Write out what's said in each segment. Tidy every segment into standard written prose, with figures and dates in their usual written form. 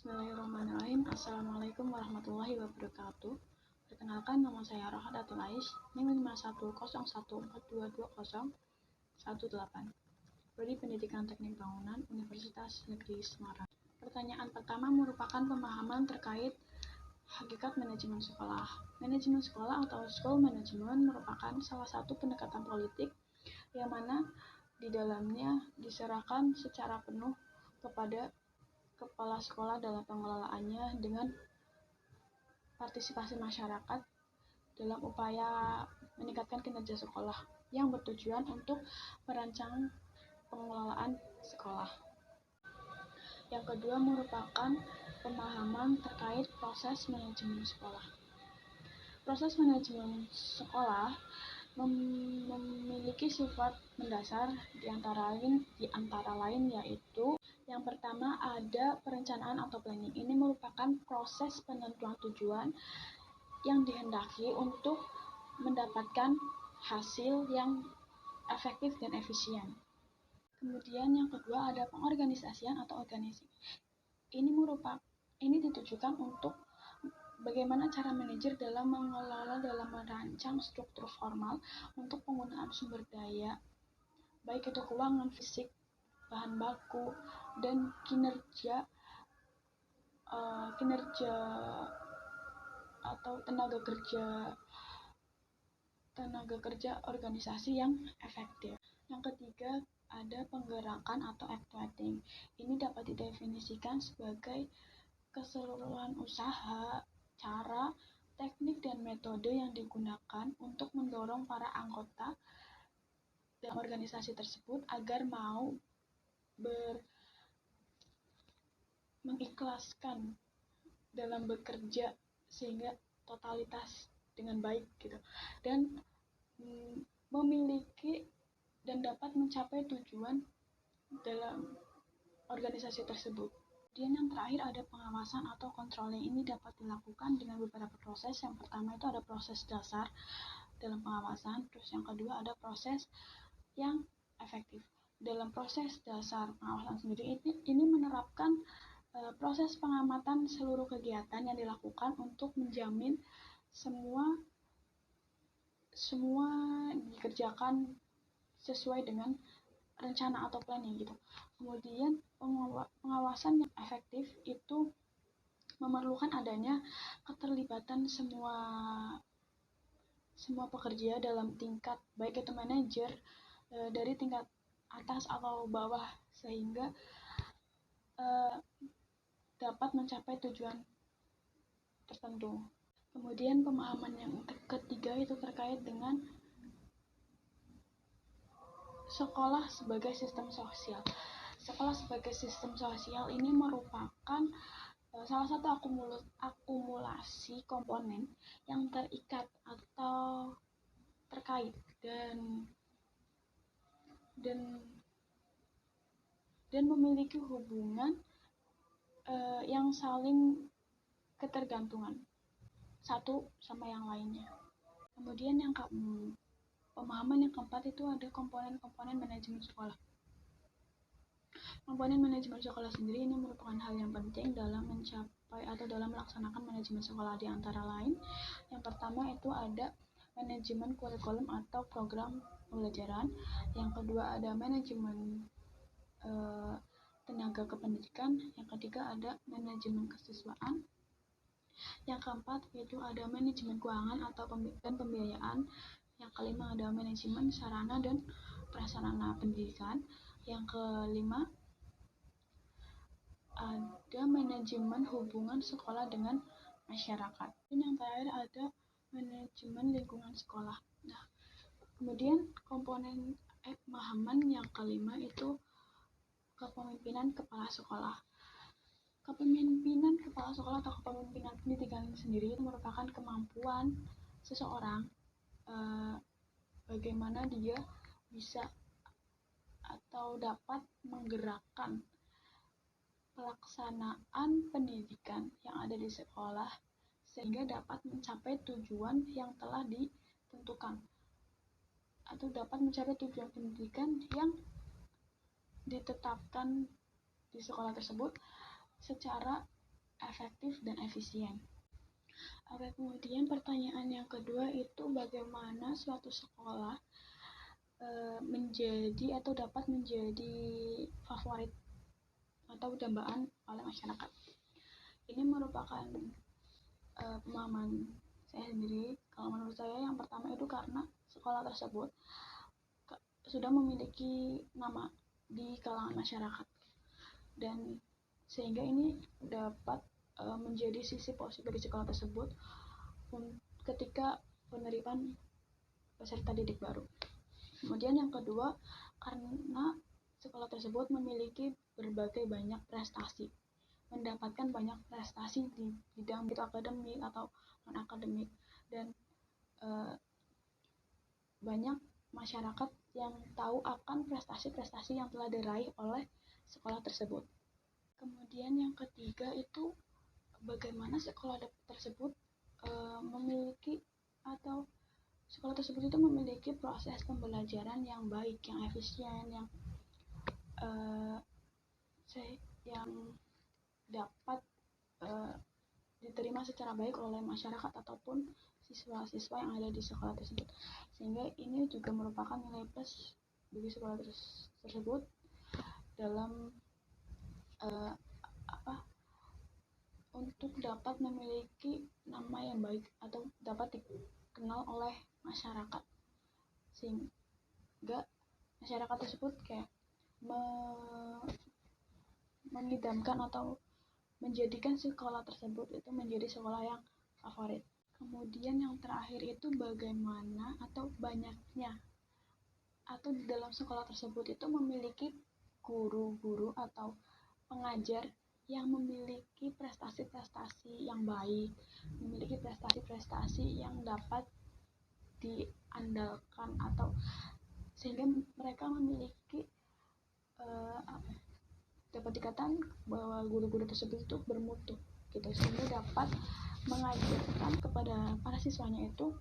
Bismillahirrahmanirrahim. Assalamualaikum warahmatullahi wabarakatuh. Perkenalkan, nama saya Rohadatul Ais, NIM 5101422018. Prodi Pendidikan Teknik Bangunan, Universitas Negeri Semarang. Pertanyaan pertama merupakan pemahaman terkait hakikat manajemen sekolah. Manajemen sekolah atau school management merupakan salah satu pendekatan politik yang mana di dalamnya diserahkan secara penuh kepada kepala sekolah dalam pengelolaannya dengan partisipasi masyarakat dalam upaya meningkatkan kinerja sekolah yang bertujuan untuk merancang pengelolaan sekolah. Yang kedua merupakan pemahaman terkait proses manajemen sekolah. Proses manajemen sekolah memiliki sifat mendasar di antara lain yaitu yang pertama ada perencanaan atau planning. Ini merupakan proses penentuan tujuan yang dihendaki untuk mendapatkan hasil yang efektif dan efisien. Kemudian yang kedua ada pengorganisasian atau organizing. Ini ditujukan untuk bagaimana cara manajer dalam mengelola dalam merancang struktur formal untuk penggunaan sumber daya, baik itu keuangan, fisik, bahan baku, dan kinerja atau tenaga kerja organisasi yang efektif. Yang ketiga ada penggerakan atau activating. Ini dapat didefinisikan sebagai keseluruhan usaha, cara, teknik, dan metode yang digunakan untuk mendorong para anggota dalam organisasi tersebut agar mau mengikhlaskan dalam bekerja sehingga totalitas dengan baik gitu, dan memiliki dan dapat mencapai tujuan dalam organisasi tersebut. Kemudian yang terakhir ada pengawasan atau controlling. Ini dapat dilakukan dengan beberapa proses. Yang pertama itu ada proses dasar dalam pengawasan, terus yang kedua ada proses yang efektif. Dalam proses dasar pengawasan sendiri ini menerapkan proses pengamatan seluruh kegiatan yang dilakukan untuk menjamin semua dikerjakan sesuai dengan rencana atau planning gitu. Kemudian pengawasan yang efektif itu memerlukan adanya keterlibatan semua pekerja dalam tingkat baik itu manajer dari tingkat atas atau bawah sehingga dapat mencapai tujuan tertentu. Kemudian pemahaman yang ketiga itu terkait dengan sekolah sebagai sistem sosial. Sekolah sebagai sistem sosial ini merupakan salah satu akumulasi komponen yang terikat atau terkait dan memiliki hubungan yang saling ketergantungan satu sama yang lainnya. Kemudian pemahaman yang keempat itu ada komponen manajemen sekolah. Komponen manajemen sekolah sendiri ini merupakan hal yang penting dalam mencapai atau dalam melaksanakan manajemen sekolah, di antara lain yang pertama itu ada manajemen kurikulum atau program pembelajaran, yang kedua ada manajemen tenaga kependidikan, yang ketiga ada manajemen kesiswaan, yang keempat yaitu ada manajemen keuangan atau pembiayaan, yang kelima ada manajemen sarana dan prasarana pendidikan, yang kelima ada manajemen hubungan sekolah dengan masyarakat, dan yang terakhir ada manajemen lingkungan sekolah. Nah, kemudian komponen pemahaman yang kelima itu kepemimpinan kepala sekolah. Kepemimpinan kepala sekolah atau kepemimpinan pendidikan sendiri itu merupakan kemampuan seseorang bagaimana dia bisa atau dapat menggerakkan pelaksanaan pendidikan yang ada di sekolah sehingga dapat mencapai tujuan yang telah ditentukan atau dapat mencapai tujuan pendidikan yang ditetapkan di sekolah tersebut secara efektif, dan efisien. Oke, kemudian pertanyaan yang kedua itu bagaimana suatu sekolah menjadi atau dapat menjadi favorit atau dambaan oleh masyarakat. Ini merupakan pemahaman saya sendiri. Kalau menurut saya yang pertama itu karena sekolah tersebut sudah memiliki nama di kalangan masyarakat, dan sehingga ini dapat menjadi sisi positif dari sekolah tersebut ketika penerimaan peserta didik baru. Kemudian yang kedua, karena sekolah tersebut memiliki berbagai banyak prestasi, mendapatkan banyak prestasi di bidang itu akademik atau non-akademik, dan banyak masyarakat yang tahu akan prestasi-prestasi yang telah diraih oleh sekolah tersebut. Kemudian yang ketiga itu bagaimana sekolah tersebut memiliki atau sekolah tersebut itu memiliki proses pembelajaran yang baik, yang efisien, yang dapat diterima secara baik oleh masyarakat ataupun siswa-siswa yang ada di sekolah tersebut, sehingga ini juga merupakan nilai plus bagi sekolah tersebut dalam untuk dapat memiliki nama yang baik atau dapat dikenal oleh masyarakat, sehingga masyarakat tersebut kayak mengidamkan atau menjadikan sekolah tersebut itu menjadi sekolah yang favorit. Kemudian yang terakhir itu bagaimana atau banyaknya atau di dalam sekolah tersebut itu memiliki guru-guru atau pengajar yang memiliki prestasi-prestasi yang baik, memiliki prestasi-prestasi yang dapat diandalkan, atau sehingga mereka memiliki dapat dikatakan bahwa guru-guru tersebut itu bermutu gitu, sehingga dapat mengajarkan kepada para siswanya itu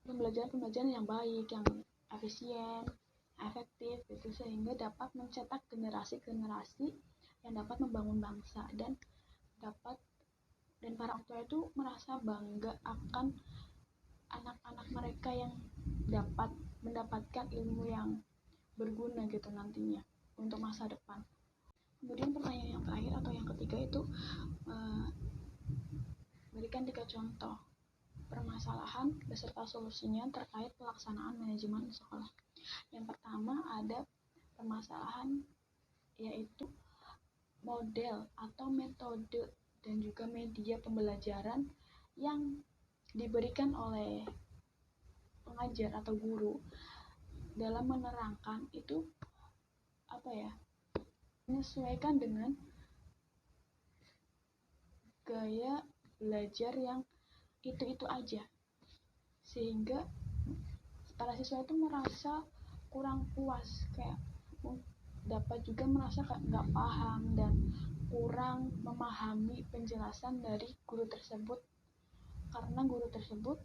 pembelajaran yang baik, yang efisien, efektif gitu, sehingga dapat mencetak generasi-generasi yang dapat membangun bangsa, dan para orang tua itu merasa bangga akan anak-anak mereka yang dapat mendapatkan ilmu yang berguna gitu nantinya untuk masa depan. Kemudian pertanyaan yang terakhir atau yang ketiga itu berikan 3 contoh permasalahan beserta solusinya terkait pelaksanaan manajemen sekolah. Yang pertama ada permasalahan yaitu model atau metode dan juga media pembelajaran yang diberikan oleh pengajar atau guru dalam menerangkan itu menyesuaikan dengan gaya belajar yang itu aja, sehingga para siswa itu merasa kurang puas, kayak dapat juga merasa nggak paham dan kurang memahami penjelasan dari guru tersebut, karena guru tersebut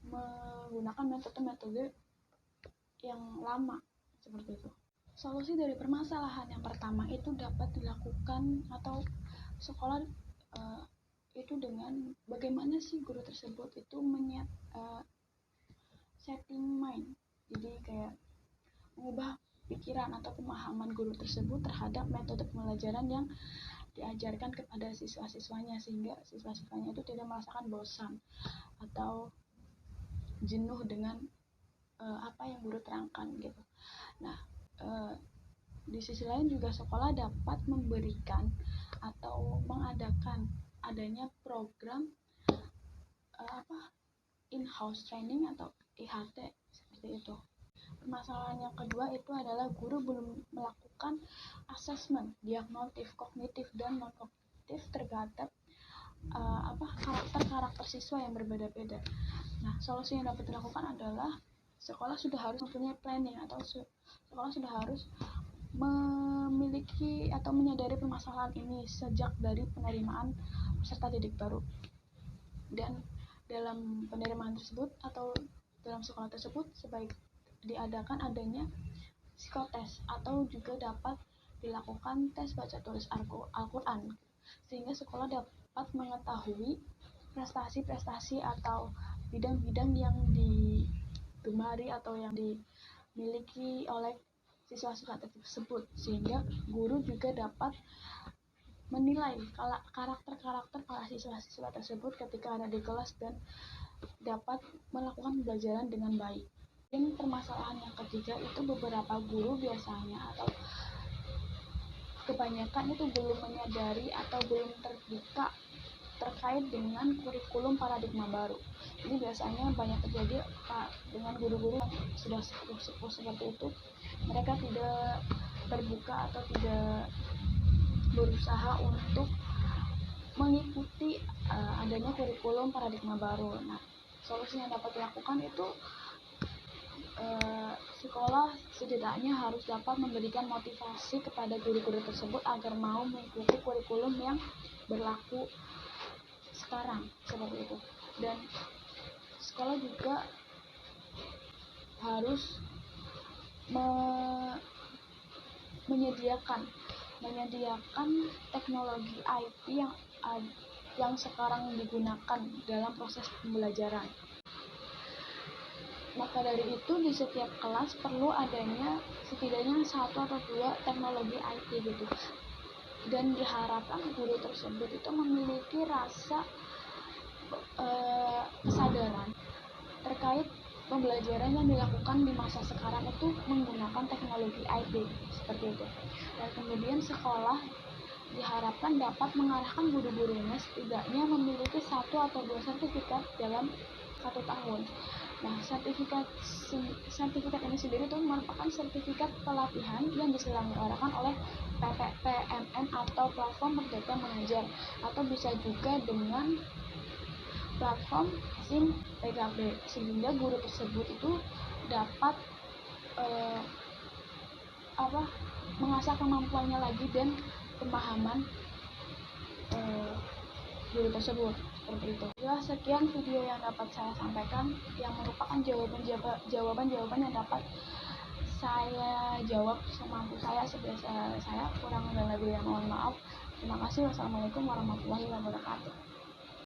menggunakan metode-metode yang lama seperti itu. Solusi dari permasalahan yang pertama itu dapat dilakukan atau sekolah itu dengan bagaimana sih guru tersebut itu setting mind, jadi kayak mengubah pikiran atau pemahaman guru tersebut terhadap metode pembelajaran yang diajarkan kepada siswa-siswanya, sehingga siswa-siswanya itu tidak merasakan bosan atau jenuh dengan apa yang guru terangkan gitu. Nah, di sisi lain juga sekolah dapat memberikan atau mengadakan adanya program in-house training atau IHT seperti itu. Permasalahan yang kedua itu adalah guru belum melakukan asesmen diagnostik, kognitif dan non-kognitif terhadap karakter siswa yang berbeda-beda. Nah, solusi yang dapat dilakukan adalah sekolah sudah harus mempunyai planning atau sekolah sudah harus memiliki atau menyadari permasalahan ini sejak dari penerimaan peserta didik baru. Dan dalam penerimaan tersebut atau dalam sekolah tersebut sebaik diadakan adanya psikotes atau juga dapat dilakukan tes baca tulis Al-Quran sehingga sekolah dapat mengetahui prestasi-prestasi atau bidang-bidang yang digemari atau yang dimiliki oleh siswa-siswa tersebut, sehingga guru juga dapat menilai karakter-karakter para siswa-siswa tersebut ketika ada di kelas dan dapat melakukan pembelajaran dengan baik. Dan permasalahan yang ketiga itu beberapa guru biasanya atau kebanyakan itu belum menyadari atau belum terbuka terkait dengan kurikulum paradigma baru. Ini biasanya banyak terjadi dengan guru-guru yang sudah sepuh seperti itu. Mereka tidak terbuka atau tidak berusaha untuk mengikuti adanya kurikulum paradigma baru. Nah, solusi yang dapat dilakukan itu sekolah setidaknya harus dapat memberikan motivasi kepada guru-guru tersebut agar mau mengikuti kurikulum yang berlaku sekarang, seperti itu. Dan sekolah juga harus menyediakan teknologi IT yang sekarang digunakan dalam proses pembelajaran. Maka dari itu di setiap kelas perlu adanya setidaknya 1 atau 2 teknologi IT gitu. Dan diharapkan guru tersebut itu memiliki rasa kesadaran terkait pembelajaran yang dilakukan di masa sekarang itu menggunakan teknologi IT seperti itu. Dan kemudian sekolah diharapkan dapat mengarahkan guru-gurunya setidaknya memiliki 1 atau 2 sertifikat dalam 1 tahun. Nah, sertifikat ini sendiri itu merupakan sertifikat pelatihan yang diselenggarakan oleh PMM atau Platform Merdeka Mengajar, atau bisa juga dengan platform SIM PKB, sehingga guru tersebut itu dapat mengasah kemampuannya lagi dan pemahaman guru tersebut, seperti itu. Ya, sekian video yang dapat saya sampaikan yang merupakan jawaban yang dapat saya jawab semampu saya, sebiasa saya. Kurang dan lebihnya mohon maaf. Terima kasih. Wassalamualaikum warahmatullahi wabarakatuh.